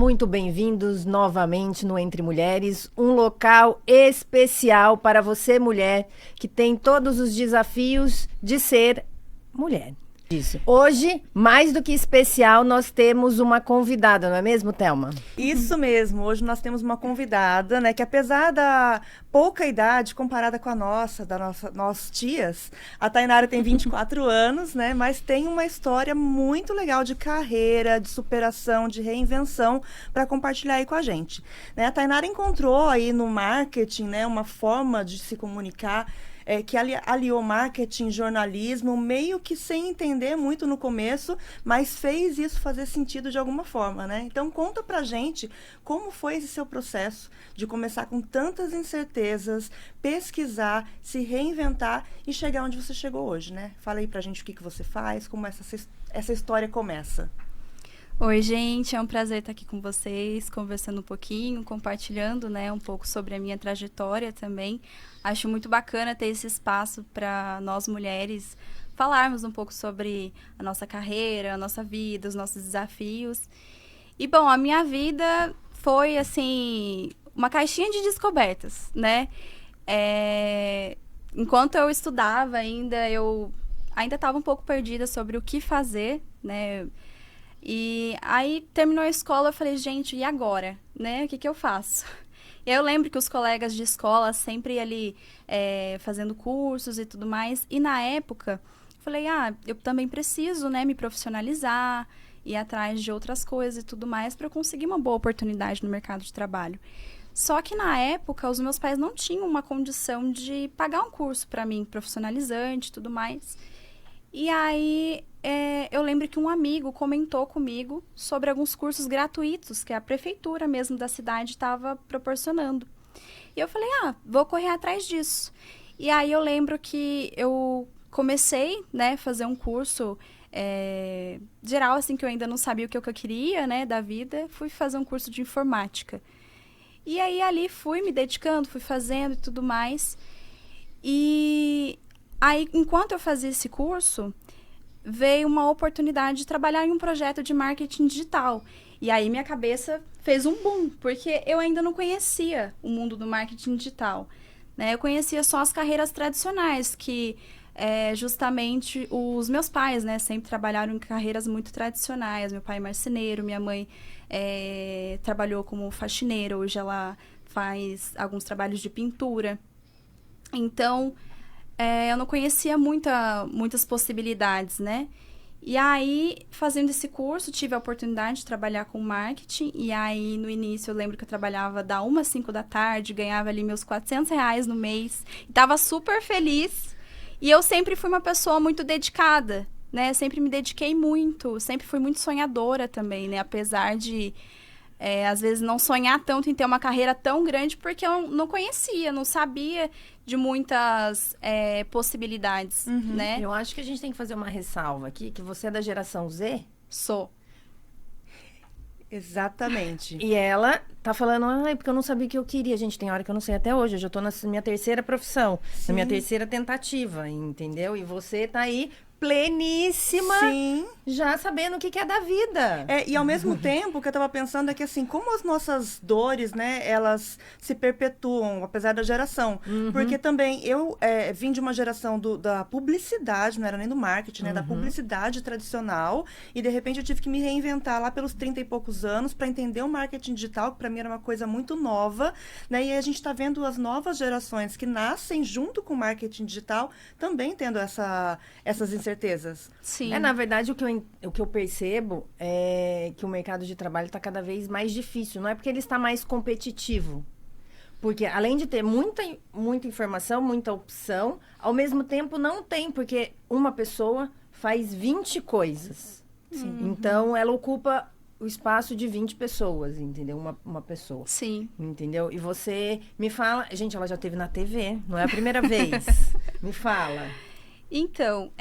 muito bem-vindos novamente no Entre Mulheres, um local especial para você, mulher, que tem todos os desafios de ser mulher. Isso. Hoje, mais do que especial, nós temos uma convidada, não é mesmo, Thelma? Isso mesmo. Hoje nós temos uma convidada, né, que apesar da pouca idade comparada com a nossa, nossas tias, a Tainara tem 24 anos, né, mas tem uma história muito legal de carreira, de superação, de reinvenção para compartilhar aí com a gente. Né, a Tainara encontrou aí no marketing, né, uma forma de se comunicar que aliou marketing, jornalismo, meio que sem entender muito no começo, mas fez isso fazer sentido de alguma forma, né? Então, conta pra gente como foi esse seu processo de começar com tantas incertezas, pesquisar, se reinventar e chegar onde você chegou hoje, né? Fala aí pra gente o que você faz, como essa história começa. Oi, gente, é um prazer estar aqui com vocês, conversando um pouquinho, compartilhando, né, um pouco sobre a minha trajetória também. Acho muito bacana ter esse espaço para nós mulheres falarmos um pouco sobre a nossa carreira, a nossa vida, os nossos desafios. E, bom, a minha vida foi, assim, uma caixinha de descobertas, né? Enquanto eu estudava eu ainda estava um pouco perdida sobre o que fazer, né? E aí, terminou a escola, eu falei, gente, e agora? Né? O que eu faço? E aí eu lembro que os colegas de escola sempre ali fazendo cursos e tudo mais. E na época, eu falei, eu também preciso, né, me profissionalizar, ir atrás de outras coisas e tudo mais para eu conseguir uma boa oportunidade no mercado de trabalho. Só que na época, os meus pais não tinham uma condição de pagar um curso para mim, profissionalizante e tudo mais. E aí, eu lembro que um amigo comentou comigo sobre alguns cursos gratuitos que a prefeitura mesmo da cidade estava proporcionando. E eu falei, vou correr atrás disso. E aí eu lembro que eu comecei, né, fazer um curso geral, assim, que eu ainda não sabia o que eu queria, né, da vida. Fui fazer um curso de informática. E aí ali fui me dedicando, fui fazendo e tudo mais. E aí, enquanto eu fazia esse curso, veio uma oportunidade de trabalhar em um projeto de marketing digital. E aí minha cabeça fez um boom, porque eu ainda não conhecia o mundo do marketing digital, né? Eu conhecia só as carreiras tradicionais, que justamente os meus pais, né, sempre trabalharam em carreiras muito tradicionais. Meu pai é marceneiro, minha mãe trabalhou como faxineira, hoje ela faz alguns trabalhos de pintura. Então, eu não conhecia muitas possibilidades, né? E aí, fazendo esse curso, tive a oportunidade de trabalhar com marketing. E aí, no início, eu lembro que eu trabalhava da 1 às 5 da tarde, ganhava ali meus R$ 400 no mês. E tava super feliz. E eu sempre fui uma pessoa muito dedicada, né? Sempre me dediquei muito, sempre fui muito sonhadora também, né? Apesar de às vezes não sonhar tanto em ter uma carreira tão grande, porque eu não conhecia, não sabia de muitas possibilidades, né? Eu acho que a gente tem que fazer uma ressalva aqui, que você é da geração Z. Sou. Exatamente. E ela tá falando, porque eu não sabia o que eu queria. Gente, tem hora que eu não sei até hoje. Eu já tô na minha terceira profissão, na minha terceira tentativa, entendeu? E você tá aí pleníssima, Sim, já sabendo o que é da vida. E ao mesmo tempo, o que eu tava pensando é que, assim, como as nossas dores, né, elas se perpetuam, apesar da geração. Porque também eu vim de uma geração da publicidade, não era nem do marketing, né, da publicidade tradicional, e de repente eu tive que me reinventar lá pelos 30 e poucos anos para entender o marketing digital, que para mim era uma coisa muito nova, né, e a gente tá vendo as novas gerações que nascem junto com o marketing digital também tendo essas incertezas. Sim. Na verdade, o que eu percebo é que o mercado de trabalho está cada vez mais difícil. Não é porque ele está mais competitivo. Porque, além de ter muita informação, muita opção, ao mesmo tempo não tem, porque uma pessoa faz 20 coisas. Sim. Então, ela ocupa o espaço de 20 pessoas, entendeu? Uma pessoa. Sim. Entendeu? E você me fala... Gente, ela já esteve na TV, não é a primeira vez. Me fala. Então,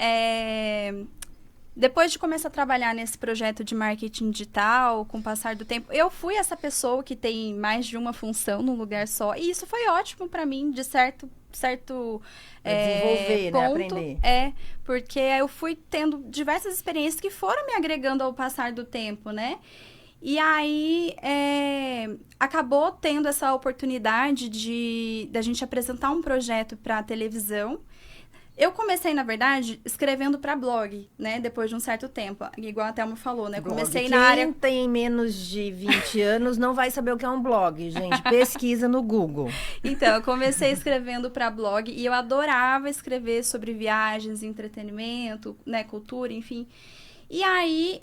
depois de começar a trabalhar nesse projeto de marketing digital, com o passar do tempo, eu fui essa pessoa que tem mais de uma função num lugar só. E isso foi ótimo para mim, de certo desenvolver, ponto, né? Aprender. Porque eu fui tendo diversas experiências que foram me agregando ao passar do tempo, né? E aí, acabou tendo essa oportunidade da gente apresentar um projeto para a televisão. Eu comecei, na verdade, escrevendo para blog, né? Depois de um certo tempo, igual a Thelma falou, né? Eu comecei na área... Quem tem menos de 20 anos não vai saber o que é um blog, gente. Pesquisa no Google. Então, eu comecei escrevendo para blog e eu adorava escrever sobre viagens, entretenimento, né? Cultura, enfim. E aí,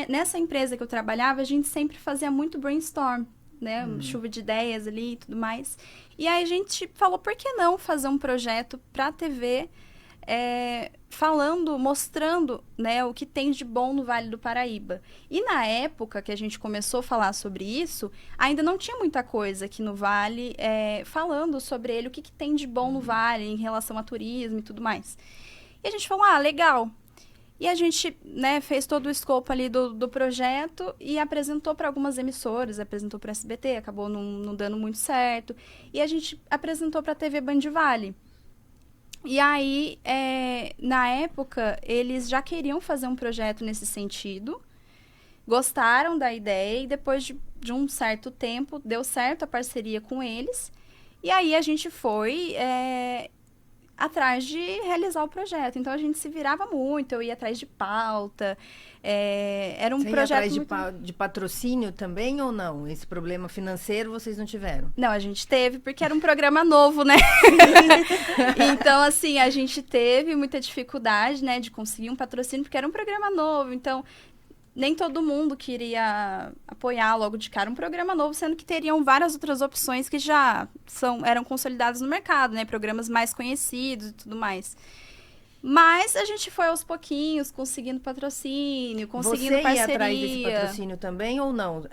nessa empresa que eu trabalhava, a gente sempre fazia muito brainstorm, né? Chuva de ideias ali e tudo mais. E aí a gente falou, por que não fazer um projeto para a TV... falando, mostrando, né, o que tem de bom no Vale do Paraíba. E na época que a gente começou a falar sobre isso, ainda não tinha muita coisa aqui no Vale falando sobre ele, o que tem de bom no Vale em relação a turismo e tudo mais. E a gente falou, legal. E a gente, né, fez todo o escopo ali do projeto e apresentou para algumas emissoras, apresentou para a SBT, acabou não dando muito certo. E a gente apresentou para a TV Band Vale. E aí, na época, eles já queriam fazer um projeto nesse sentido, gostaram da ideia e depois de um certo tempo, deu certo a parceria com eles. E aí, a gente foi atrás de realizar o projeto. Então, a gente se virava muito, eu ia atrás de pauta. Era um Você projeto ia atrás de patrocínio também ou não? Esse problema financeiro vocês não tiveram? Não, a gente teve, porque era um programa novo, né? Então, assim, a gente teve muita dificuldade, né, de conseguir um patrocínio, porque era um programa novo. Então, nem todo mundo queria apoiar logo de cara um programa novo, sendo que teriam várias outras opções que já eram consolidadas no mercado, né? Programas mais conhecidos e tudo mais. Mas a gente foi aos pouquinhos, conseguindo patrocínio, conseguindo parceria. Você ia atrás desse patrocínio também ou não?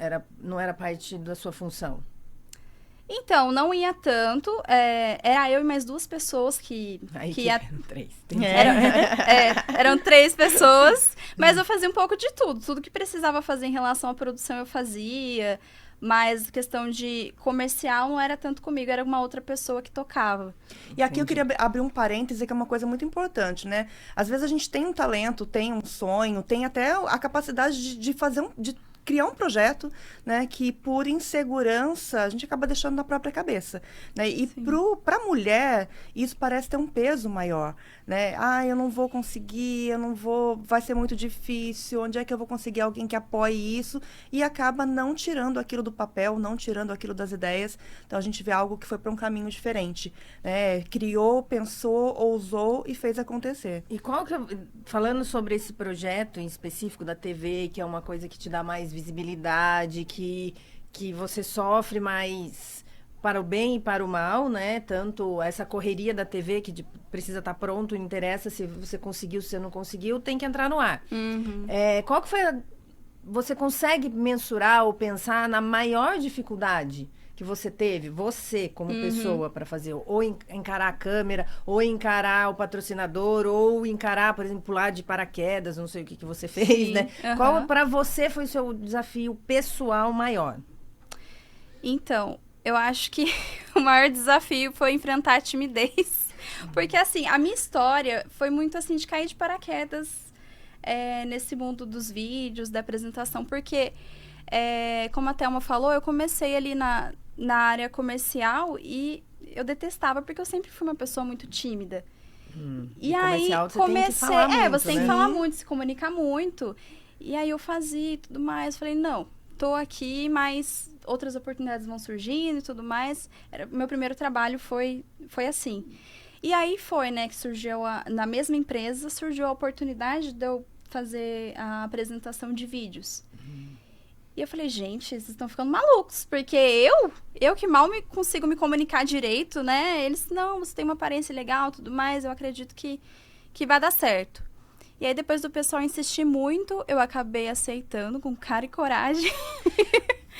Não era parte da sua função? Então, não ia tanto. Era eu e mais 2 pessoas que eram 3. Eram 3 pessoas, mas eu fazia um pouco de tudo. Tudo que precisava fazer em relação à produção eu fazia. Mas questão de comercial não era tanto comigo, era uma outra pessoa que tocava. E aqui eu queria abrir um parêntese, que é uma coisa muito importante, né? Às vezes a gente tem um talento, tem um sonho, tem até a capacidade de fazer de criar um projeto, né, que por insegurança a gente acaba deixando na própria cabeça, né? E para a mulher isso parece ter um peso maior, né? Eu não vou conseguir, vai ser muito difícil, onde é que eu vou conseguir alguém que apoie isso? E acaba não tirando aquilo do papel, não tirando aquilo das ideias. Então a gente vê algo que foi para um caminho diferente, né? Criou, pensou, ousou e fez acontecer. E falando sobre esse projeto em específico da TV, que é uma coisa que te dá mais visibilidade, que você sofre mais para o bem e para o mal, né? Tanto essa correria da TV que precisa estar pronto, não interessa se você conseguiu, se você não conseguiu, tem que entrar no ar. Qual que foi você consegue mensurar ou pensar na maior dificuldade que você teve, você como pessoa, para fazer, ou encarar a câmera, ou encarar o patrocinador, ou encarar, por exemplo, pular de paraquedas, não sei o que você fez, né? Qual para você foi o seu desafio pessoal maior? Então, eu acho que o maior desafio foi enfrentar a timidez. Porque, assim, a minha história foi muito, assim, de cair de paraquedas nesse mundo dos vídeos, da apresentação. Porque, como a Thelma falou, eu comecei ali na área comercial e eu detestava, porque eu sempre fui uma pessoa muito tímida. E aí, comecei... Você tem que falar muito, se comunicar muito. E aí, eu fazia e tudo mais. Falei, não, tô aqui, mas outras oportunidades vão surgindo e tudo mais. Meu primeiro trabalho foi assim. E aí foi, né, que surgiu, na mesma empresa, surgiu a oportunidade de eu fazer a apresentação de vídeos. E eu falei, gente, vocês estão ficando malucos, porque eu que mal consigo me comunicar direito, né? Eles, não, você tem uma aparência legal, tudo mais, eu acredito que vai dar certo. E aí, depois do pessoal insistir muito, eu acabei aceitando com cara e coragem.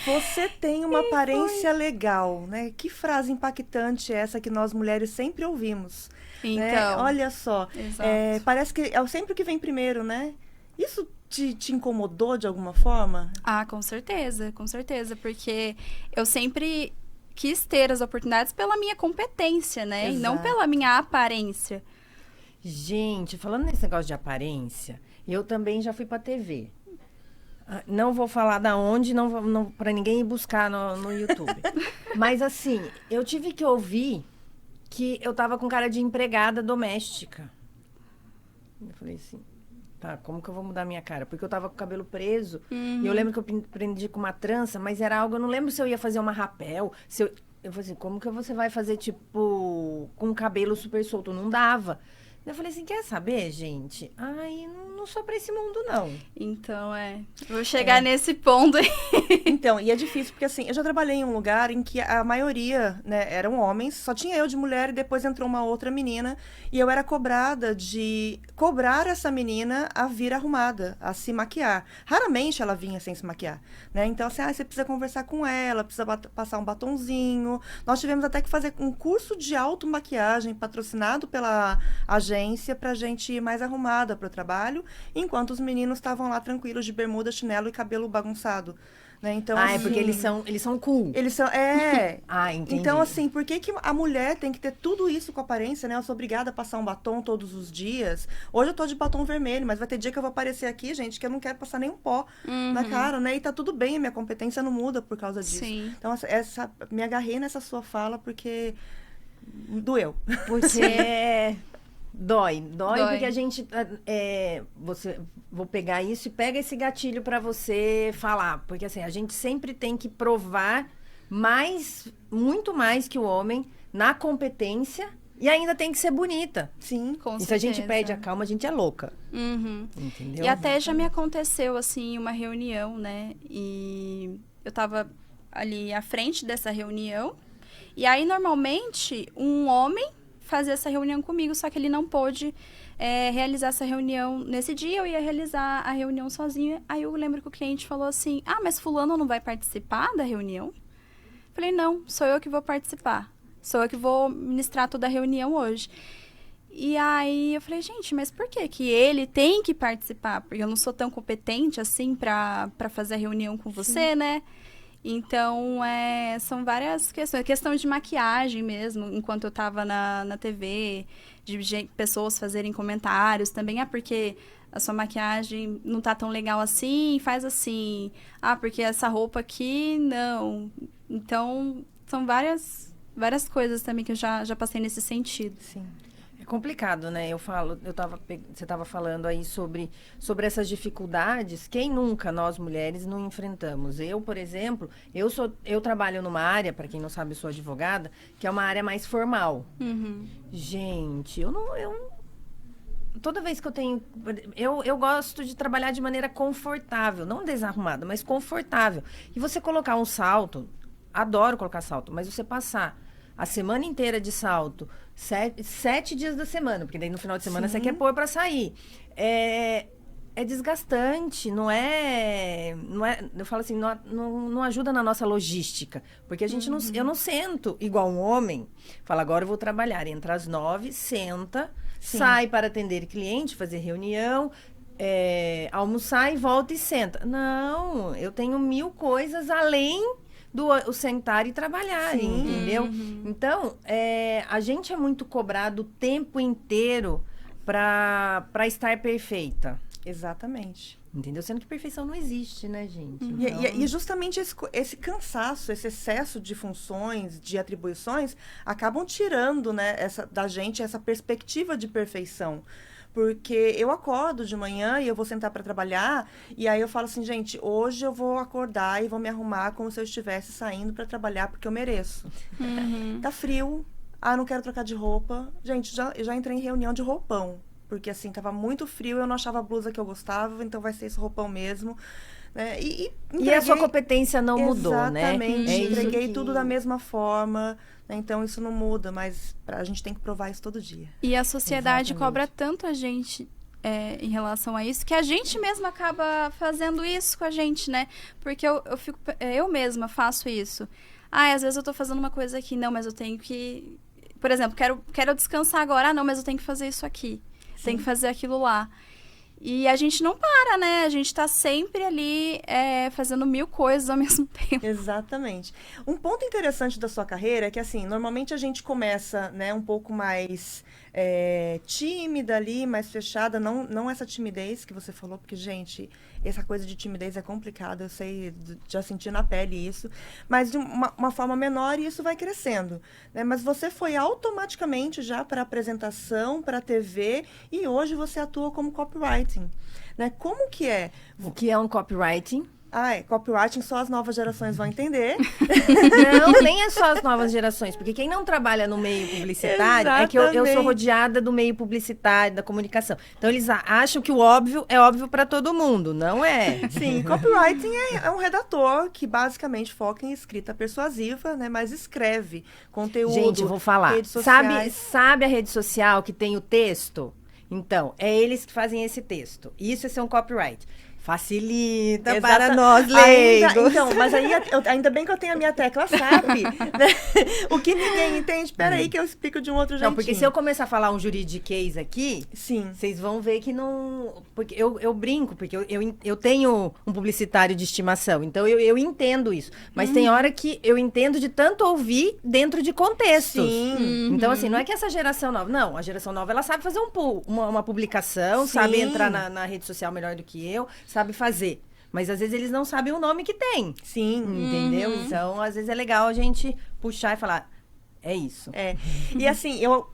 Você tem uma aparência legal, né? Que frase impactante é essa que nós mulheres sempre ouvimos. Então, né? Olha só, parece que é sempre o que vem primeiro, né? Isso te incomodou de alguma forma? Com certeza, porque eu sempre quis ter as oportunidades pela minha competência, né? Exato. E não pela minha aparência. Gente, falando nesse negócio de aparência, eu também já fui pra TV. Não vou falar da onde, não, para ninguém ir buscar no YouTube. Mas assim, eu tive que ouvir que eu tava com cara de empregada doméstica. Eu falei assim, tá, como que eu vou mudar minha cara? Porque eu tava com o cabelo preso. E eu lembro que eu prendi com uma trança, mas era algo, eu não lembro se eu ia fazer uma rapel, eu falei assim, como que você vai fazer, tipo, com o cabelo super solto? Não dava. Eu falei assim, quer saber, gente? Ai, não sou pra esse mundo, não. Então, vou chegar nesse ponto aí. Então, e é difícil, porque assim, eu já trabalhei em um lugar em que a maioria, né, eram homens, só tinha eu de mulher e depois entrou uma outra menina, e eu era cobrada de cobrar essa menina a vir arrumada, a se maquiar. Raramente ela vinha sem se maquiar, né? Então, assim, você precisa conversar com ela, precisa passar um batonzinho. Nós tivemos até que fazer um curso de automaquiagem patrocinado pela agência pra gente ir mais arrumada pro trabalho, enquanto os meninos estavam lá tranquilos de bermuda, chinelo e cabelo bagunçado. Né? Então, é assim, porque eles são cool. Eles são, entendi. Então, assim, por que a mulher tem que ter tudo isso com aparência, né? Eu sou obrigada a passar um batom todos os dias. Hoje eu tô de batom vermelho, mas vai ter dia que eu vou aparecer aqui, gente, que eu não quero passar nenhum pó na cara, né? E tá tudo bem, minha competência não muda por causa disso. Sim. Então, me agarrei nessa sua fala porque doeu. Porque dói, porque a gente vou pegar isso e pega esse gatilho pra você falar, porque assim, a gente sempre tem que provar muito mais que o homem na competência e ainda tem que ser bonita. Sim, com e certeza. se a gente perde a calma, a gente é louca. Entendeu? E até já me aconteceu, assim, uma reunião, né? E eu tava ali à frente dessa reunião. E aí, normalmente, um homem fazia essa reunião comigo, só que ele não pôde realizar essa reunião nesse dia. Eu ia realizar a reunião sozinha. Aí eu lembro que o cliente falou assim, mas fulano não vai participar da reunião? Falei, não, sou eu que vou participar. Sou eu que vou ministrar toda a reunião hoje. E aí eu falei, gente, mas por que ele tem que participar? Porque eu não sou tão competente assim pra fazer a reunião com você, né? Então, são várias questões. Questão de maquiagem mesmo, enquanto eu tava na TV, de pessoas fazerem comentários também. Porque a sua maquiagem não tá tão legal assim, faz assim. Porque essa roupa aqui, não. Então, são várias coisas também que eu já passei nesse sentido. Sim. É complicado, né? Você estava falando aí sobre essas dificuldades. Quem nunca, nós mulheres, não enfrentamos? Eu, por exemplo, eu trabalho numa área, para quem não sabe, eu sou advogada, que é uma área mais formal. Gente, toda vez que eu tenho... Eu gosto de trabalhar de maneira confortável, não desarrumada, mas confortável. E você colocar um salto, adoro colocar salto, mas você passar a semana inteira de salto, 7 dias da semana, porque daí no final de semana você quer pôr para sair. É desgastante, não é... Eu falo assim, não ajuda na nossa logística, porque a gente eu não sento igual um homem, fala, agora eu vou trabalhar, entra às 9, senta, sai para atender cliente, fazer reunião, almoçar e volta e senta. Não, eu tenho 1000 coisas além o sentar e trabalhar, entendeu? Então, a gente é muito cobrado o tempo inteiro para estar perfeita. Exatamente. Entendeu? Sendo que perfeição não existe, né, gente? Então... E justamente esse cansaço, esse excesso de funções, de atribuições, acabam tirando, né, da gente essa perspectiva de perfeição. Porque eu acordo de manhã e eu vou sentar para trabalhar, e aí eu falo assim, gente, hoje eu vou acordar e vou me arrumar como se eu estivesse saindo para trabalhar, porque eu mereço. Tá frio, não quero trocar de roupa. Gente, já entrei em reunião de roupão, porque assim, tava muito frio, eu não achava a blusa que eu gostava, então vai ser esse roupão mesmo. Né? E a sua competência não mudou, né? Exatamente, entreguei tudo da mesma forma. Então, isso não muda, mas a gente tem que provar isso todo dia. E a sociedade cobra tanto a gente em relação a isso, que a gente mesma acaba fazendo isso com a gente, né? Porque eu mesma faço isso. Às vezes eu tô fazendo uma coisa aqui, não, mas eu tenho que... Por exemplo, quero descansar agora, não, mas eu tenho que fazer isso aqui. Tenho que fazer aquilo lá. E a gente não para, né? A gente tá sempre ali fazendo 1000 coisas ao mesmo tempo. Exatamente. Um ponto interessante da sua carreira é que, assim, normalmente a gente começa, né, um pouco mais tímida ali, mais fechada. Não essa timidez que você falou, porque, gente, essa coisa de timidez é complicada, eu sei, já senti na pele isso, mas de uma forma menor e isso vai crescendo, né? Mas você foi automaticamente já para apresentação, para TV e hoje você atua como copywriting, né? Como que é? O que é um copywriting? Copywriting só as novas gerações vão entender. Não, nem é só as novas gerações, porque quem não trabalha no meio publicitário é que eu sou rodeada do meio publicitário, da comunicação. Então eles acham que o óbvio é óbvio para todo mundo, não é? Sim, copywriting é um redator que basicamente foca em escrita persuasiva, né? Mas escreve conteúdo. Gente, eu vou falar. Redes sociais. Sabe a rede social que tem o texto? Então, é eles que fazem esse texto. Isso é ser um copyright. Facilita para nós, leigos. Então, mas aí ainda bem que eu tenho a minha tecla SAP, né? O que ninguém entende, peraí que eu explico de um outro jeitinho. Não, porque se eu começar a falar um juridiquês aqui, sim, vocês vão ver que não... Porque eu brinco, porque eu tenho um publicitário de estimação, então eu entendo isso. Mas tem hora que eu entendo de tanto ouvir dentro de contextos. Sim. Então, assim, não é que essa geração nova... Não, a geração nova, ela sabe fazer uma publicação, Sim. sabe entrar na rede social melhor do que eu, sabe fazer. Mas às vezes eles não sabem o nome que tem. Sim. Entendeu? Então, às vezes é legal a gente puxar e falar, é isso. E assim, eu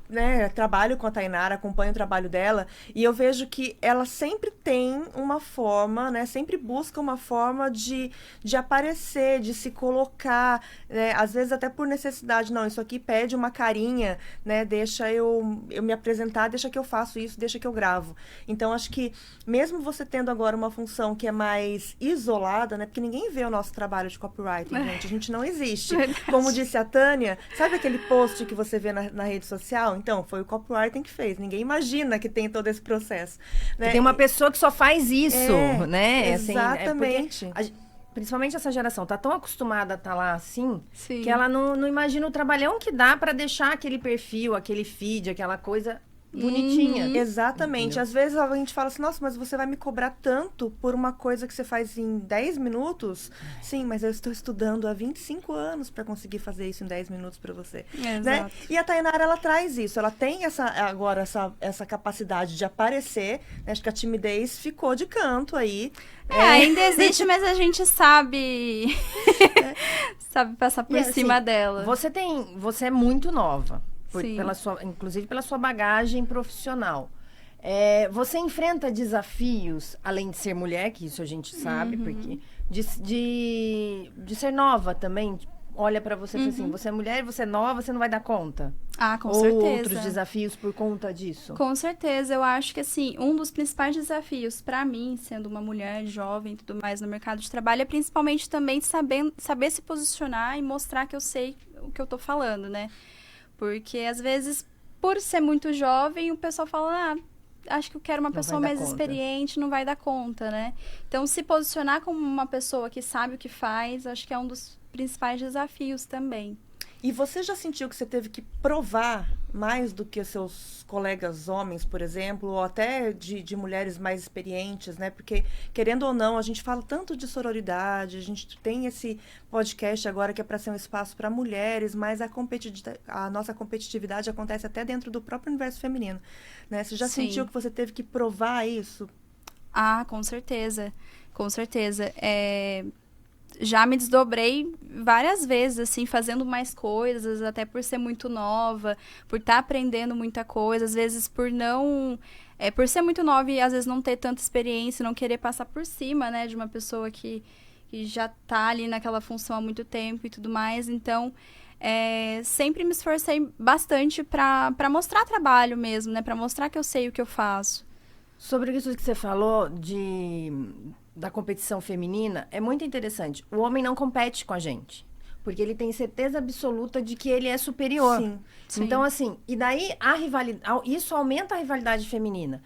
trabalho com a Tainara, acompanho o trabalho dela, e eu vejo que ela sempre tem uma forma, né? Sempre busca uma forma de aparecer, de se colocar, né? Às vezes até por necessidade. Não, isso aqui pede uma carinha, né? Deixa eu me apresentar, deixa que eu faço isso, deixa que eu gravo. Então, acho que mesmo você tendo agora uma função que é mais isolada, né? Porque ninguém vê o nosso trabalho de copywriting, gente. A gente não existe. Como disse a Tânia, sabe aquele post que você vê na rede social? Então, foi o copywriting que fez. Ninguém imagina que tem todo esse processo. Né? Tem uma pessoa que só faz isso, né? Exatamente. Assim, principalmente essa geração tá tão acostumada a estar lá assim, Sim. que ela não imagina o trabalhão que dá para deixar aquele perfil, aquele feed, aquela coisa bonitinha. Exatamente. Entendeu? Às vezes a gente fala assim, nossa, mas você vai me cobrar tanto por uma coisa que você faz em 10 minutos? Sim, mas eu estou estudando há 25 anos para conseguir fazer isso em 10 minutos para você. Exato. Né? E a Tainara, ela traz isso. Ela tem agora essa capacidade de aparecer. Né? Acho que a timidez ficou de canto aí. Ainda existe, mas a gente sabe sabe passar por cima dela. Você é muito nova. Sim. Inclusive pela sua bagagem profissional. Você enfrenta desafios, além de ser mulher, que isso a gente sabe, porque de ser nova também. Olha pra você e fala assim, você é mulher, você é nova, você não vai dar conta. Com certeza. Ou outros desafios por conta disso. Com certeza. Eu acho que, assim, um dos principais desafios pra mim, sendo uma mulher jovem e tudo mais no mercado de trabalho, é principalmente também saber se posicionar e mostrar que eu sei o que eu tô falando, né? Porque, às vezes, por ser muito jovem, o pessoal fala, acho que eu quero uma pessoa mais experiente, não vai dar conta, né? Então, se posicionar como uma pessoa que sabe o que faz, acho que é um dos principais desafios também. E você já sentiu que você teve que provar mais do que seus colegas homens, por exemplo, ou até de mulheres mais experientes, né? Porque, querendo ou não, a gente fala tanto de sororidade, a gente tem esse podcast agora que é para ser um espaço para mulheres, mas a nossa competitividade acontece até dentro do próprio universo feminino, né? Você já sentiu que você teve que provar isso? Com certeza. Com certeza. Já me desdobrei várias vezes, assim, fazendo mais coisas, até por ser muito nova, por estar aprendendo muita coisa, às vezes por não... por ser muito nova e às vezes não ter tanta experiência, não querer passar por cima, né, de uma pessoa que já tá ali naquela função há muito tempo e tudo mais. Então, sempre me esforcei bastante para mostrar trabalho mesmo, né, para mostrar que eu sei o que eu faço. Sobre isso que você falou da competição feminina, é muito interessante. O homem não compete com a gente, porque ele tem certeza absoluta de que ele é superior. Sim. Então, assim, e daí isso aumenta a rivalidade feminina.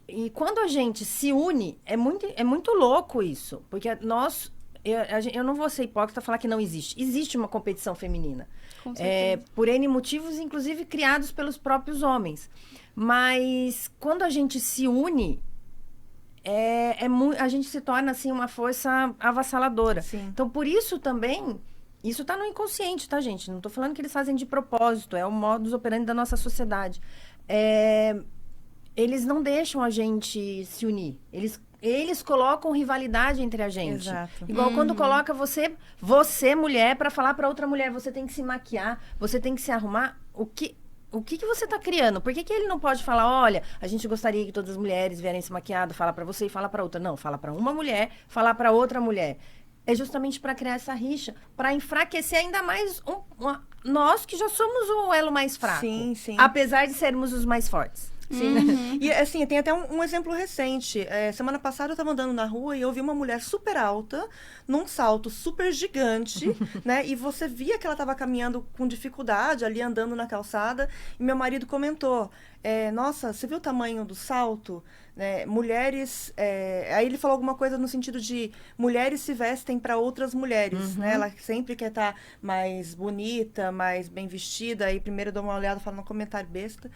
E quando a gente se une, é muito louco isso, porque eu não vou ser hipócrita falar que não existe. Existe uma competição feminina. Com certeza. Por N motivos, inclusive criados pelos próprios homens. Mas quando a gente se une, a gente se torna, assim, uma força avassaladora. Sim. Então, por isso também, isso está no inconsciente, tá, gente? Não estou falando que eles fazem de propósito, é o modus operandi da nossa sociedade. Eles não deixam a gente se unir. Eles eles colocam rivalidade entre a gente. Exato. Igual quando coloca você mulher, pra falar pra outra mulher, você tem que se maquiar, você tem que se arrumar. O que você tá criando? Por que ele não pode falar, olha, a gente gostaria que todas as mulheres vierem se maquiadas, fala pra você e fala pra outra. Não, fala pra uma mulher, falar pra outra mulher. É justamente pra criar essa rixa, pra enfraquecer ainda mais nós que já somos o elo mais fraco. Sim. Apesar de sermos os mais fortes. Sim. E assim, tem até um exemplo recente. Semana passada eu tava andando na rua e eu vi uma mulher super alta, num salto super gigante, né? E você via que ela tava caminhando com dificuldade ali, andando na calçada. E meu marido comentou, nossa, você viu o tamanho do salto? Mulheres... aí ele falou alguma coisa no sentido de mulheres se vestem para outras mulheres, né? Ela sempre quer estar mais bonita, mais bem vestida. Aí primeiro eu dou uma olhada e falo, um comentário besta.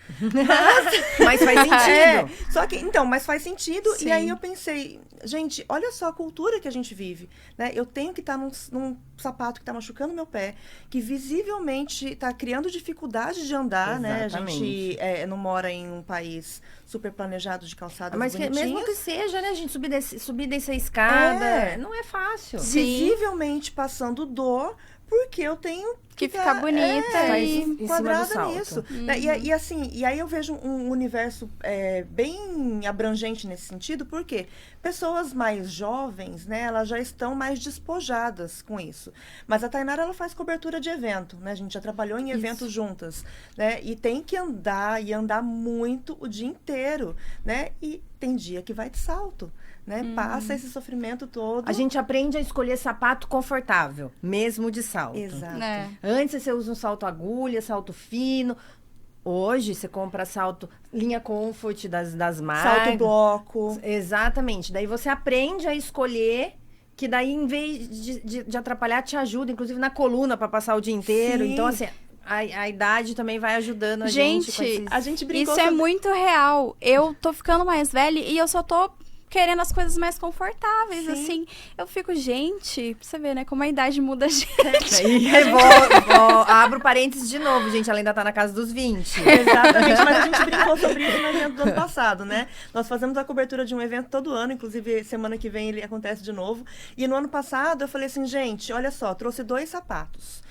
Mas faz sentido. Só que, então, mas faz sentido. Sim. E aí eu pensei, gente, olha só a cultura que a gente vive, né? Eu tenho que estar num sapato que está machucando meu pé, que visivelmente está criando dificuldade de andar, né? A gente não mora em um país super planejado de calçadas mas mesmo que seja, né, gente, subir dessa escada, não é fácil. Visivelmente passando dor, porque eu tenho que ficar bonita e enquadrada nisso. E assim, e aí eu vejo um universo bem abrangente nesse sentido, porque pessoas mais jovens, né, elas já estão mais despojadas com isso. Mas a Tainara, ela faz cobertura de evento, né? A gente já trabalhou em eventos juntas, né? E tem que andar muito o dia inteiro, né? E tem dia que vai de salto, né? Passa esse sofrimento todo. A gente aprende a escolher sapato confortável, mesmo de salto. Exato. Antes você usa um salto agulha, salto fino. Hoje você compra salto linha Comfort das marcas. Salto bloco. Exatamente. Daí você aprende a escolher, que daí em vez de atrapalhar, te ajuda, inclusive na coluna para passar o dia inteiro. Sim. Então, assim, a idade também vai ajudando a gente. A gente brincou isso é muito real. Eu tô ficando mais velha e eu só tô querendo as coisas mais confortáveis, assim. Eu fico, gente, pra você ver, né, como a idade muda a gente. Abro parênteses de novo, gente, ela ainda tá na casa dos 20. Exatamente, mas a gente brincou sobre isso no evento do ano passado, né? Nós fazemos a cobertura de um evento todo ano, inclusive semana que vem ele acontece de novo. E no ano passado eu falei assim, gente, olha só, trouxe 2 sapatos.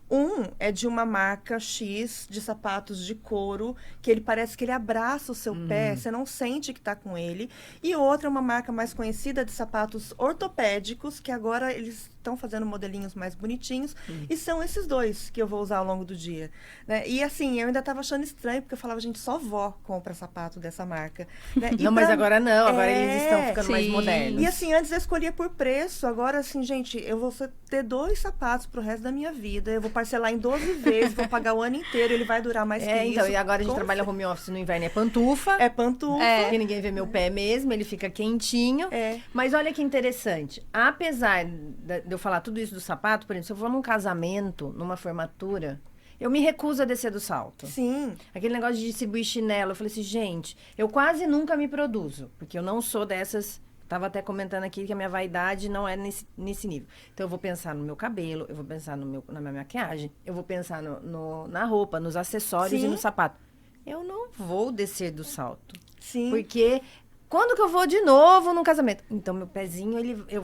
Um é de uma marca X de sapatos de couro, que ele parece que ele abraça o seu pé, você não sente que tá com ele. E outra é uma marca mais conhecida de sapatos ortopédicos, que agora eles estão fazendo modelinhos mais bonitinhos. E são esses 2 que eu vou usar ao longo do dia, né? E assim, eu ainda tava achando estranho, porque eu falava, gente, só vó compra sapato dessa marca, né? Não, mas agora não, agora eles estão ficando mais modernos. E assim, antes eu escolhia por preço, agora assim, gente, eu vou ter 2 sapatos pro resto da minha vida, eu vou parcelar em 12 vezes, vou pagar o ano inteiro, ele vai durar mais que isso. Então, e agora a gente trabalha home office no inverno, é pantufa. É pantufa. Porque ninguém vê meu pé mesmo, ele fica quentinho. Mas olha que interessante, apesar de eu falar tudo isso do sapato, por exemplo, se eu for num casamento, numa formatura, eu me recuso a descer do salto. Sim. Aquele negócio de distribuir chinelo, eu falei assim, gente, eu quase nunca me produzo, porque eu não sou dessas... Tava até comentando aqui que a minha vaidade não é nesse nível. Então, eu vou pensar no meu cabelo, eu vou pensar na minha maquiagem, eu vou pensar na roupa, nos acessórios e no sapato. Eu não vou descer do salto. Sim. Porque quando que eu vou de novo num casamento? Então, meu pezinho, eu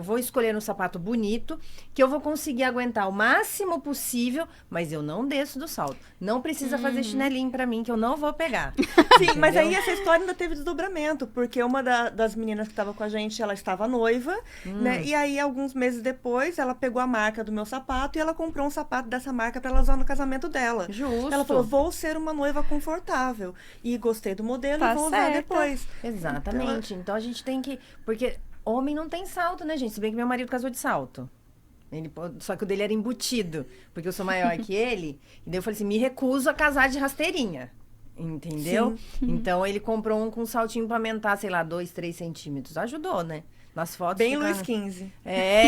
vou escolher um sapato bonito, que eu vou conseguir aguentar o máximo possível, mas eu não desço do salto. Não precisa fazer chinelinho pra mim, que eu não vou pegar. Sim, mas aí essa história ainda teve desdobramento, porque uma das meninas que estava com a gente, ela estava noiva, né? E aí, alguns meses depois, ela pegou a marca do meu sapato e ela comprou um sapato dessa marca pra ela usar no casamento dela. Justo. Ela falou, vou ser uma noiva confortável. E gostei do modelo e vou usar depois. Exatamente. Então, a gente tem que... Porque homem não tem salto, né, gente? Se bem que meu marido casou de salto. Só que o dele era embutido, porque eu sou maior que ele. E daí eu falei assim, me recuso a casar de rasteirinha. Entendeu? Sim. Então, ele comprou um com saltinho pra aumentar, sei lá, 2, 3 centímetros. Ajudou, né? Nas fotos... Bem Luiz XV.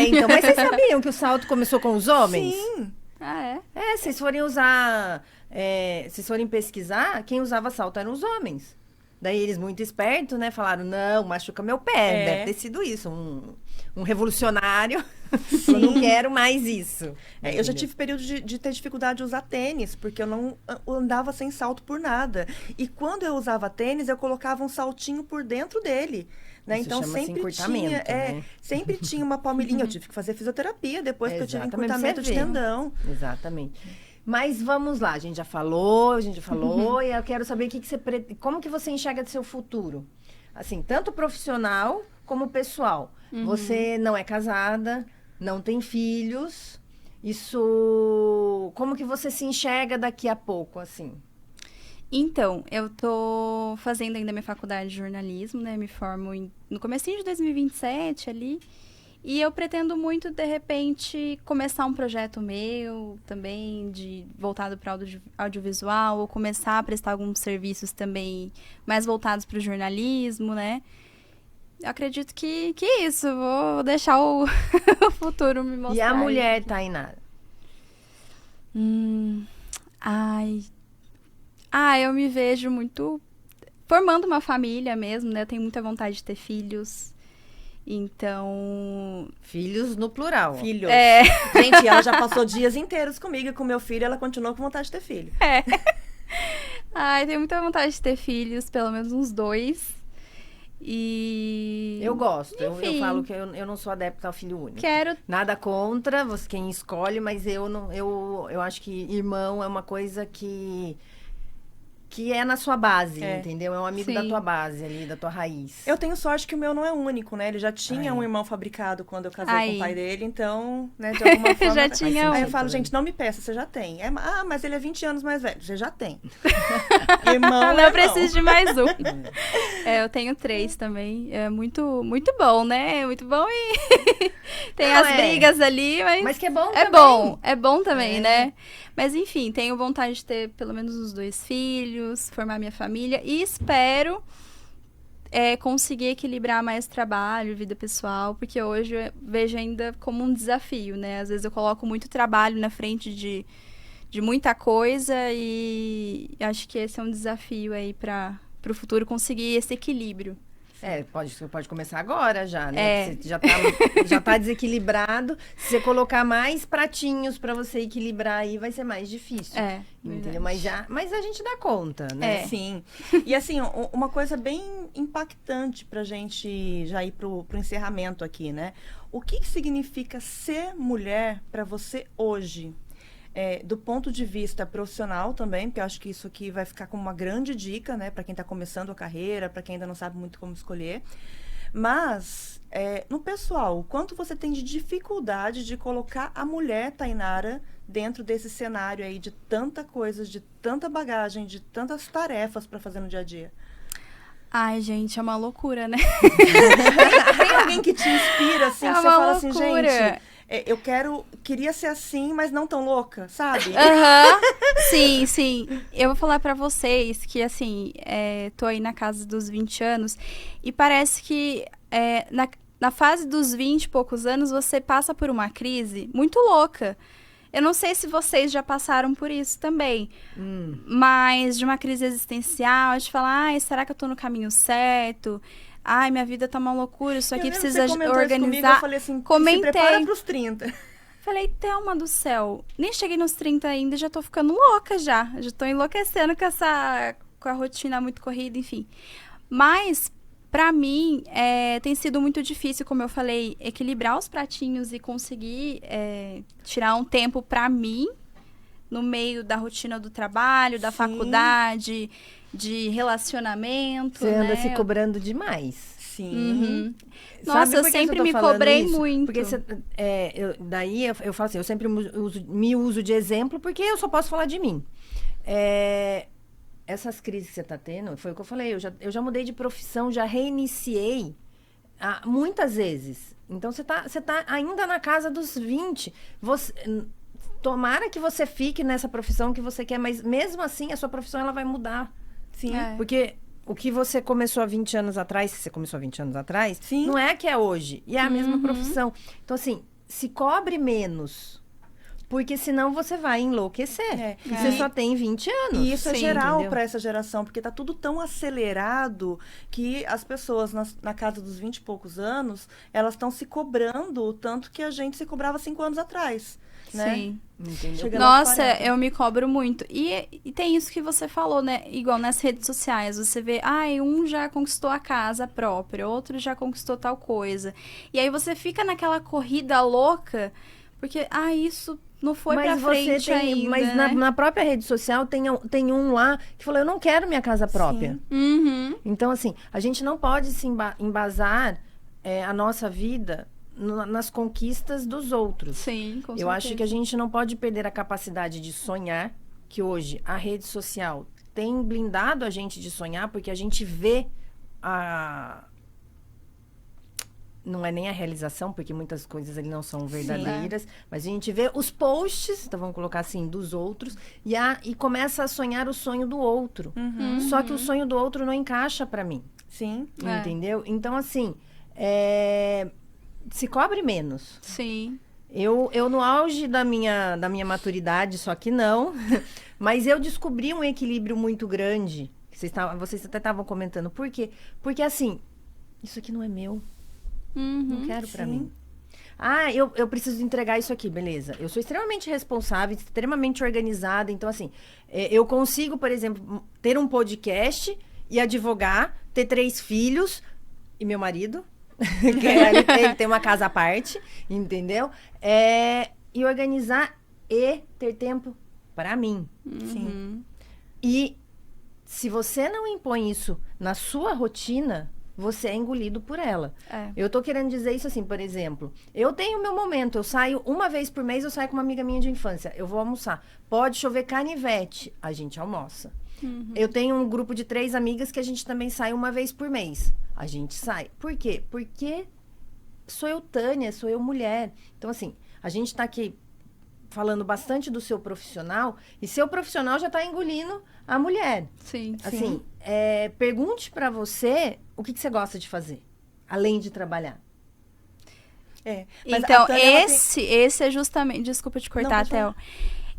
Então... Mas vocês sabiam que o salto começou com os homens? Sim. Ah, se vocês forem usar... se vocês forem pesquisar, quem usava salto eram os homens. Daí eles, muito espertos, né? Falaram, não, machuca meu pé. Deve ter sido isso. Um revolucionário Eu não quero mais isso. Eu já tive período de ter dificuldade de usar tênis, porque eu não andava sem salto por nada. E quando eu usava tênis, eu colocava um saltinho por dentro dele. Né? Isso Então chama-se sempre encurtamento, tinha, né? Sempre tinha uma palmilhinha. Eu tive que fazer fisioterapia depois que eu tive Exatamente, encurtamento de você vê. tendão. Exatamente. Mas vamos lá, a gente já falou, e eu quero saber como que você enxerga do seu futuro. Assim, tanto profissional como pessoal. Você não é casada, não tem filhos. Isso, como que você se enxerga daqui a pouco, assim? Então, eu tô fazendo ainda minha faculdade de jornalismo, né? Me formo no comecinho de 2027 ali. E eu pretendo muito, de repente, começar um projeto meu também, voltado para audiovisual, ou começar a prestar alguns serviços também mais voltados para o jornalismo, né? Eu acredito que isso, vou deixar o, o futuro me mostrar. E a mulher, Tainara? Eu me vejo muito formando uma família mesmo, né? Eu tenho muita vontade de ter filhos. Então... Filhos no plural. Filhos. É. Gente, ela já passou dias inteiros comigo e com meu filho, ela continuou com vontade de ter filho. É. Eu tenho muita vontade de ter filhos, pelo menos uns 2. E... Eu gosto. Eu Enfim. falo que eu não sou adepta ao filho único. Quero... Nada contra quem escolhe, mas eu acho que irmão é uma coisa que é na sua base, entendeu? É um amigo da Sim. tua base ali, da tua raiz. Eu tenho sorte que o meu não é único, né? Ele já tinha um irmão fabricado quando eu casei com o pai dele, então, né, de alguma forma... Já tinha Aí um. eu falo, gente, não me peça, você já tem. Mas ele é 20 anos mais velho. Você já tem. Irmão Não preciso de mais um. Eu tenho 3 também. É muito, muito bom, né? Muito bom e tem as brigas ali, mas que é bom é também. bom. É bom também, né? Mas enfim, tenho vontade de ter pelo menos os 2 filhos, formar minha família e espero conseguir equilibrar mais trabalho, vida pessoal, porque hoje eu vejo ainda como um desafio, né? Às vezes eu coloco muito trabalho na frente de muita coisa e acho que esse é um desafio aí para o futuro conseguir esse equilíbrio. Pode começar agora já, né? Você já tá desequilibrado. Se você colocar mais pratinhos pra você equilibrar aí, vai ser mais difícil. Entendeu? Mas a gente dá conta, né? Sim. E assim, uma coisa bem impactante pra gente já ir pro encerramento aqui, né? O que significa ser mulher pra você hoje? Do ponto de vista profissional também, porque eu acho que isso aqui vai ficar como uma grande dica, né, para quem está começando a carreira, para quem ainda não sabe muito como escolher. Mas, no pessoal, o quanto você tem de dificuldade de colocar a mulher, Tainara, dentro desse cenário aí de tanta coisa, de tanta bagagem, de tantas tarefas para fazer no dia a dia? Ai, gente, é uma loucura, né? Tem alguém que te inspira, assim, que você fala assim, gente... Eu queria ser assim, mas não tão louca, sabe? Sim. Eu vou falar pra vocês que, assim, tô aí na casa dos 20 anos e parece que na fase dos 20 e poucos anos você passa por uma crise muito louca. Eu não sei se vocês já passaram por isso também, mas de uma crise existencial, de falar, será que eu tô no caminho certo? Ai, minha vida tá uma loucura, isso aqui precisa organizar. Comigo, eu falei assim, se prepara pros 30. Falei, Thelma do céu, nem cheguei nos 30 ainda, já tô ficando louca já tô enlouquecendo com a rotina muito corrida, enfim. Mas, pra mim, tem sido muito difícil, como eu falei, equilibrar os pratinhos e conseguir tirar um tempo pra mim, no meio da rotina do trabalho, da faculdade, de relacionamento. Você anda se cobrando demais. Sim. Nossa, eu sempre me cobrei muito. Porque eu falo assim, eu sempre me uso de exemplo porque eu só posso falar de mim. Essas crises que você está tendo, foi o que eu falei, eu já mudei de profissão, já reiniciei muitas vezes. Então, você tá ainda na casa dos 20. Tomara que você fique nessa profissão que você quer, mas mesmo assim, a sua profissão ela vai mudar. Sim. Porque o que você começou há 20 anos atrás, se você começou há 20 anos atrás, Sim. não é que é hoje. E é a mesma profissão. Então, assim, se cobre menos. Porque senão você vai enlouquecer. É. E você só tem 20 anos. E isso é Sim, geral para essa geração, porque tá tudo tão acelerado que as pessoas na casa dos 20 e poucos anos, elas estão se cobrando o tanto que a gente se cobrava 5 anos atrás, né? Sim. Entendeu? Chegando aos Nossa, 40. eu me cobro muito. E tem isso que você falou, né? Igual nas redes sociais, você vê, um já conquistou a casa própria, outro já conquistou tal coisa. E aí você fica naquela corrida louca, porque, isso não foi pra frente ainda, Mas né? na própria rede social tem um lá que falou, eu não quero minha casa própria. Sim. Uhum. Então, assim, a gente não pode se embasar a nossa vida nas conquistas dos outros. Sim, com Eu certeza. acho que a gente não pode perder a capacidade de sonhar, que hoje a rede social tem blindado a gente de sonhar, porque a gente vê não é nem a realização, porque muitas coisas ali não são verdadeiras, mas a gente vê os posts, então vamos colocar assim, dos outros, e começa a sonhar o sonho do outro. Só que o sonho do outro não encaixa pra mim, Sim. entendeu? Então, assim, se cobre menos. Sim. Eu no auge da minha maturidade, só que não, mas eu descobri um equilíbrio muito grande. Vocês até estavam comentando. Por quê? Porque, assim, isso aqui não é meu. Não quero pra sim. mim. Eu preciso entregar isso aqui, beleza. Eu sou extremamente responsável, extremamente organizada. Então, assim, eu consigo, por exemplo, ter um podcast e advogar, ter 3 filhos e meu marido, que ele tem uma casa à parte, entendeu? E organizar e ter tempo para mim. Sim. E se você não impõe isso na sua rotina, você é engolido por ela. Eu tô querendo dizer isso assim, por exemplo, eu tenho meu momento, eu saio uma vez por mês, eu saio com uma amiga minha de infância, eu vou almoçar. Pode chover canivete, a gente almoça. Eu tenho um grupo de 3 amigas que a gente também sai uma vez por mês. A gente sai. Por quê? Porque sou eu, Tânia, sou eu, mulher. Então, assim, a gente tá aqui falando bastante do seu profissional, e seu profissional já tá engolindo a mulher. Sim. Assim, pergunte pra você o que você gosta de fazer, além de trabalhar. Mas Então, a Tânia, ela esse é justamente... Desculpa te cortar, pode falar. Theo.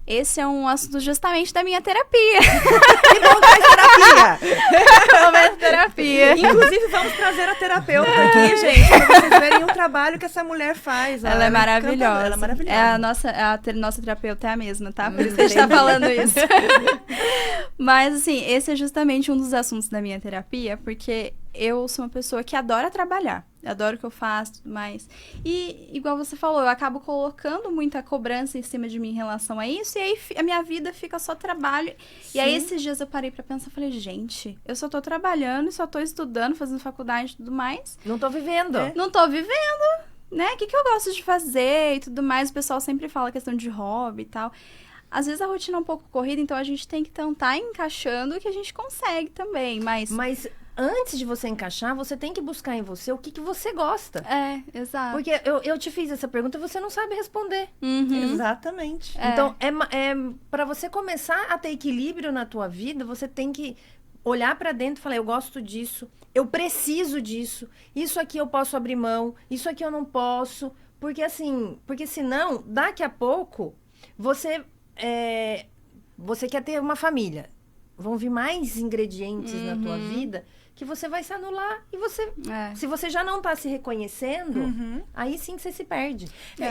Esse é um assunto justamente da minha terapia. Que bom que faz terapia! Momento terapia. Inclusive, vamos trazer a terapeuta aqui, gente, pra vocês verem o trabalho que essa mulher faz. Ela é maravilhosa. encantadora, ela é maravilhosa. Nossa terapeuta é a mesma, tá? Por isso que a gente tá falando isso. Mas, assim, esse é justamente um dos assuntos da minha terapia, porque eu sou uma pessoa que adora trabalhar. Eu adoro o que eu faço e tudo mais. E, igual você falou, eu acabo colocando muita cobrança em cima de mim em relação a isso. E aí, a minha vida fica só trabalho. Sim. E aí, esses dias eu parei pra pensar. Falei, gente, eu só tô trabalhando, só tô estudando, fazendo faculdade e tudo mais. Não tô vivendo. Não tô vivendo, né? O que eu gosto de fazer e tudo mais. O pessoal sempre fala questão de hobby e tal. Às vezes a rotina é um pouco corrida, então a gente tem que tentar encaixando o que a gente consegue também, mas antes de você encaixar, você tem que buscar em você o que você gosta. Exato. Porque eu te fiz essa pergunta e você não sabe responder. Exatamente. Então, para você começar a ter equilíbrio na tua vida, você tem que olhar pra dentro e falar, eu gosto disso, eu preciso disso, isso aqui eu posso abrir mão, isso aqui eu não posso. Porque senão, daqui a pouco, você quer ter uma família. Vão vir mais ingredientes na tua vida que você vai se anular. E se você já não tá se reconhecendo, aí sim que você se perde.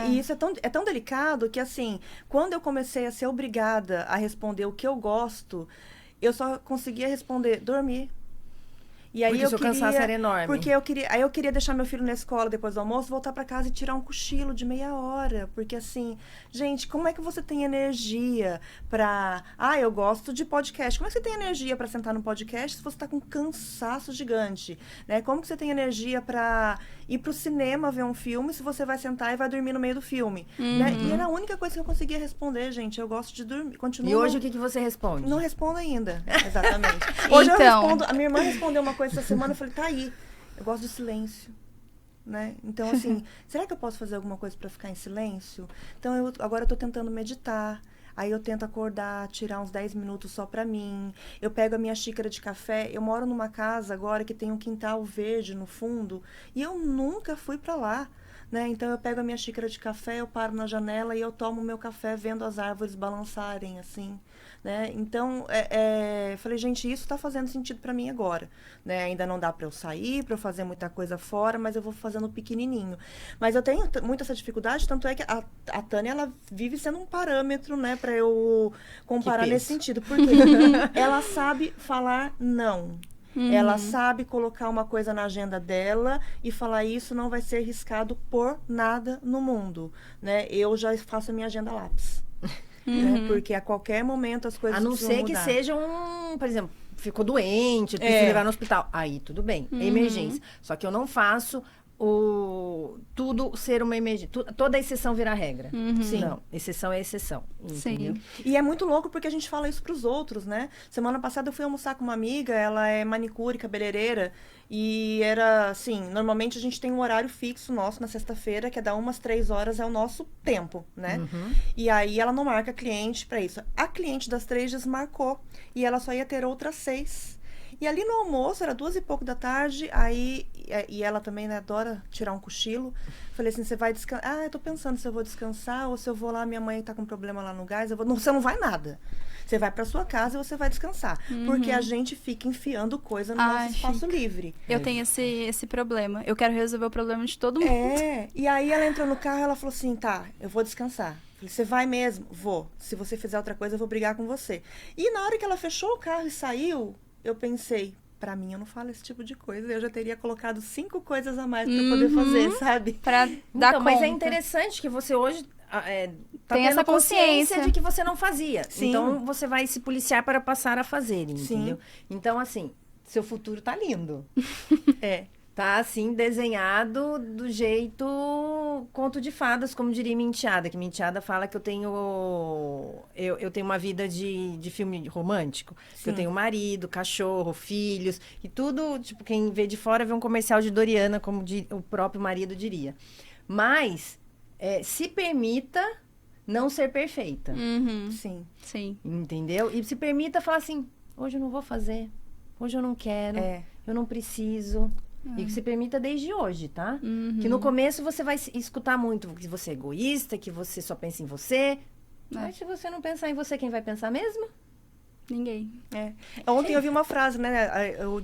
E isso é tão delicado que, assim, quando eu comecei a ser obrigada a responder o que eu gosto, eu só conseguia responder dormir. E aí Porque o seu cansaço era enorme. Porque eu queria deixar meu filho na escola depois do almoço, voltar pra casa e tirar um cochilo de meia hora. Porque assim, gente, como é que você tem energia pra... eu gosto de podcast. Como é que você tem energia pra sentar no podcast se você tá com um cansaço gigante? Né? Como que você tem energia pra ir pro cinema ver um filme se você vai sentar e vai dormir no meio do filme? Né? E era a única coisa que eu conseguia responder, gente. Eu gosto de dormir. E hoje o que você responde? Não respondo ainda, exatamente. Hoje eu Então... respondo... A minha irmã respondeu uma coisa essa semana, eu falei, tá aí. Eu gosto de silêncio. Né? Então, assim, será que eu posso fazer alguma coisa para ficar em silêncio? Então, agora eu tô tentando meditar. Aí eu tento acordar, tirar uns 10 minutos só pra mim. Eu pego a minha xícara de café. Eu moro numa casa agora que tem um quintal verde no fundo. E eu nunca fui pra lá. né? Então eu pego a minha xícara de café, eu paro na janela e eu tomo meu café vendo as árvores balançarem, assim, né? Então, eu falei, gente, isso está fazendo sentido para mim agora, né? Ainda não dá para eu sair, para eu fazer muita coisa fora, mas eu vou fazendo pequenininho. Mas eu tenho muito essa dificuldade, tanto é que a Tânia, ela vive sendo um parâmetro, né, para eu comparar nesse sentido, porque ela sabe falar não. Ela sabe colocar uma coisa na agenda dela e falar isso não vai ser arriscado por nada no mundo, né? Eu já faço a minha agenda lápis, né? Porque a qualquer momento as coisas precisam mudar. A não ser que seja por exemplo, ficou doente, precisa levar no hospital. Aí tudo bem, é emergência. Só que eu não faço tudo ser uma emergência. Toda exceção vira regra. Sim. Não, exceção é exceção. Entendeu? Sim. E é muito louco porque a gente fala isso pros outros, né? Semana passada eu fui almoçar com uma amiga, ela é manicure, cabeleireira, e era assim, normalmente a gente tem um horário fixo nosso na sexta-feira, que é dar umas 3 horas, é o nosso tempo, né? E aí ela não marca cliente pra isso. A cliente das 3 desmarcou, e ela só ia ter outras 6. E ali no almoço, era 2 e pouco da tarde, aí, e ela também, né, adora tirar um cochilo. Falei assim, você vai descansar? Ah, eu tô pensando se eu vou descansar ou se eu vou lá, minha mãe tá com problema lá no gás. Não, você não vai nada. Você vai pra sua casa e você vai descansar. Porque a gente fica enfiando coisa no nosso espaço livre. Eu tenho esse problema. Eu quero resolver o problema de todo mundo. E aí ela entrou no carro e ela falou assim, tá, eu vou descansar. Falei, você vai mesmo? Vou. Se você fizer outra coisa, eu vou brigar com você. E na hora que ela fechou o carro e saiu, eu pensei, pra mim eu não falo esse tipo de coisa, eu já teria colocado 5 coisas a mais pra poder fazer, sabe? Pra dar conta. Mas é interessante que você hoje tem essa consciência de que você não fazia. Sim. Então você vai se policiar para passar a fazer, entendeu? Então, assim, seu futuro tá lindo. Tá, assim, desenhado do jeito conto de fadas, como diria minha enteada. Que minha enteada fala que eu tenho uma vida de filme romântico. Que eu tenho marido, cachorro, filhos. E tudo, tipo, quem vê de fora vê um comercial de Doriana, como o próprio marido diria. Mas, se permita não ser perfeita. Sim. Entendeu? E se permita falar assim, hoje eu não vou fazer. Hoje eu não quero. Eu não preciso. E que se permita desde hoje, tá? Que no começo você vai escutar muito que você é egoísta, que você só pensa em você. Mas se você não pensar em você, quem vai pensar mesmo? Ninguém. Ontem eu vi uma frase, né? Eu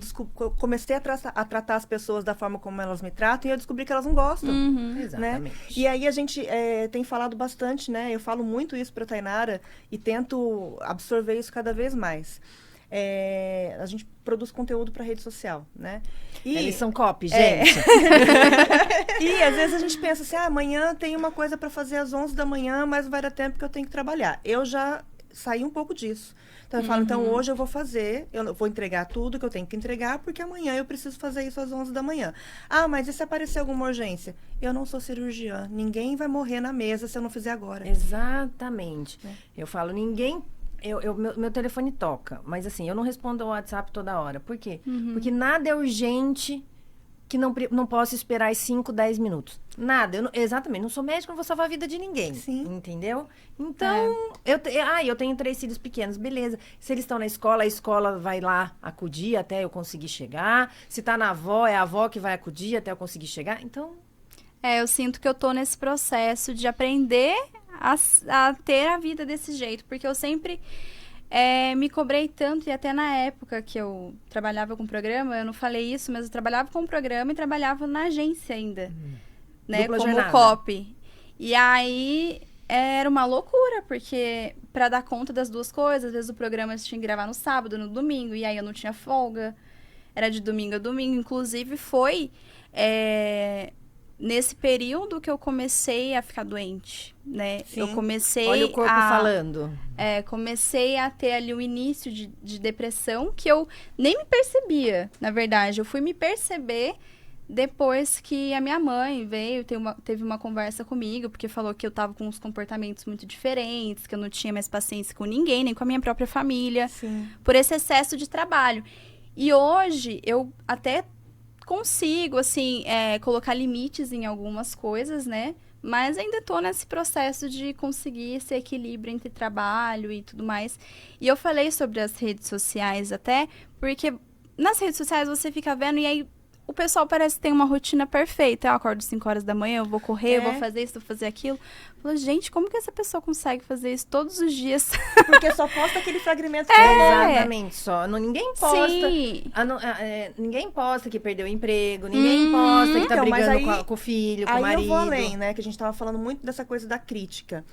comecei a tratar as pessoas da forma como elas me tratam e eu descobri que elas não gostam. Exatamente. Né? E aí a gente tem falado bastante, né? Eu falo muito isso pra Tainara e tento absorver isso cada vez mais. A gente produz conteúdo para rede social, né? Eles são copy, gente. E às vezes a gente pensa assim, amanhã tem uma coisa para fazer às 11 da manhã, mas não vai dar tempo porque eu tenho que trabalhar. Eu já saí um pouco disso. Então eu falo, então hoje eu vou fazer, eu vou entregar tudo que eu tenho que entregar, porque amanhã eu preciso fazer isso às 11 da manhã. Mas e se aparecer alguma urgência? Eu não sou cirurgiã, ninguém vai morrer na mesa se eu não fizer agora. Exatamente. Eu falo, ninguém... meu telefone toca, mas assim, eu não respondo ao WhatsApp toda hora. Por quê? Porque nada é urgente que não possa esperar 5, 10 minutos. Nada. Exatamente. Não sou médico, não vou salvar a vida de ninguém. Sim. Entendeu? Então, eu tenho 3 filhos pequenos, beleza. Se eles estão na escola, a escola vai lá acudir até eu conseguir chegar. Se tá na avó, é a avó que vai acudir até eu conseguir chegar. Então... eu sinto que eu tô nesse processo de aprender a ter a vida desse jeito. Porque eu sempre me cobrei tanto, e até na época que eu trabalhava com programa, eu não falei isso, mas eu trabalhava com programa e trabalhava na agência ainda, né? Dupla como jornada. copy. E aí era uma loucura, porque para dar conta das duas coisas, às vezes o programa tinha que gravar no sábado, no domingo, e aí eu não tinha folga. Era de domingo a domingo. Inclusive foi... nesse período que eu comecei a ficar doente, né? Sim. Eu comecei Olha o corpo falando. Comecei a ter ali o início de depressão, que eu nem me percebia, na verdade. Eu fui me perceber depois que a minha mãe veio, teve uma conversa comigo, porque falou que eu tava com uns comportamentos muito diferentes, que eu não tinha mais paciência com ninguém, nem com a minha própria família, por esse excesso de trabalho. E hoje, eu até consigo, assim, colocar limites em algumas coisas, né? Mas ainda tô nesse processo de conseguir esse equilíbrio entre trabalho e tudo mais. E eu falei sobre as redes sociais até, porque nas redes sociais você fica vendo e aí o pessoal parece que tem uma rotina perfeita. Eu acordo 5 horas da manhã, eu vou correr, eu vou É. fazer isso, vou fazer aquilo. Eu falo, gente, como que essa pessoa consegue fazer isso todos os dias? Porque só posta aquele fragmento que Exatamente, só. Ninguém posta. Sim. Ninguém posta que perdeu o emprego, ninguém posta que tá Então, mas brigando aí- com o filho, com o Aí marido. eu vou além, né? Que a gente tava falando muito dessa coisa da crítica.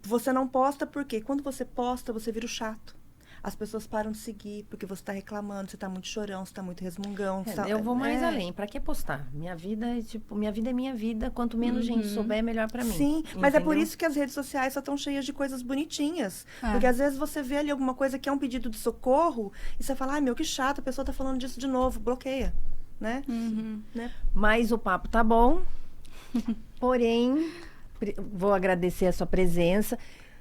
Você não posta porque quando você posta, você vira o chato. As pessoas param de seguir porque você tá reclamando, você tá muito chorão, você tá muito resmungão. Eu vou mais além. Pra que postar? Minha vida é minha vida. Quanto menos gente souber, melhor pra mim. Sim, mas é por Entendeu? isso que as redes sociais só estão cheias de coisas bonitinhas. É. Porque às vezes você vê ali alguma coisa que é um pedido de socorro e você fala, ai meu, que chato, a pessoa tá falando disso de novo, bloqueia, né? Né? Mas o papo tá bom. Porém, vou agradecer a sua presença.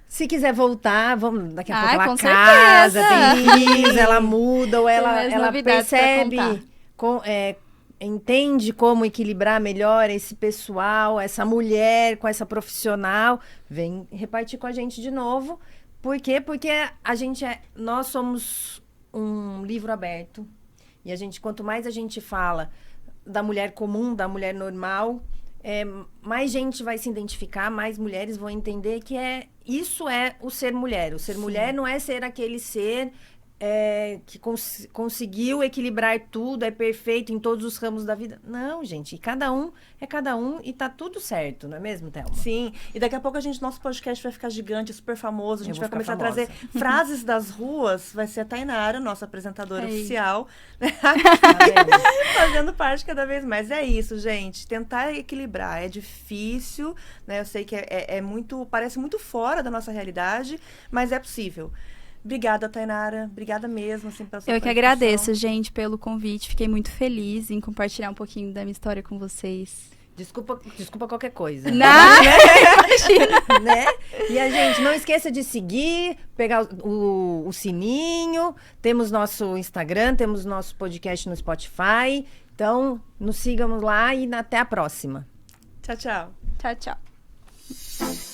Se quiser voltar, vamos, daqui a pouco ela Com casa, certeza. tem filhos, ela muda, ou ela, mais ela novidades pra percebe, contar. entende como equilibrar melhor esse pessoal, essa mulher com essa profissional, vem repartir com a gente de novo. Por quê? Porque nós somos um livro aberto. E quanto mais a gente fala da mulher comum, da mulher normal, mais gente vai se identificar, mais mulheres vão entender que isso é o ser mulher. O ser mulher não é ser aquele ser que conseguiu equilibrar tudo, é perfeito em todos os ramos da vida. Não, gente, e cada um é cada um e tá tudo certo, não é mesmo, Thelma? Sim, e daqui a pouco nosso podcast vai ficar gigante, super famoso, a gente vai vou começar ficar a trazer frases das ruas, vai ser a Tainara, nossa apresentadora Aí. oficial, né? Tá vendo? Fazendo parte cada vez mais. É isso, gente, tentar equilibrar, é difícil, né? Eu sei que parece muito fora da nossa realidade, mas é possível. Obrigada, Tainara. Obrigada mesmo, assim, pela sua Eu que participação. agradeço, gente, pelo convite. Fiquei muito feliz em compartilhar um pouquinho da minha história com vocês. Desculpa qualquer coisa. Não, imagina. Né? E a gente, não esqueça de seguir, pegar o sininho. Temos nosso Instagram, temos nosso podcast no Spotify. Então, nos sigamos lá e até a próxima. Tchau, tchau. Tchau, tchau.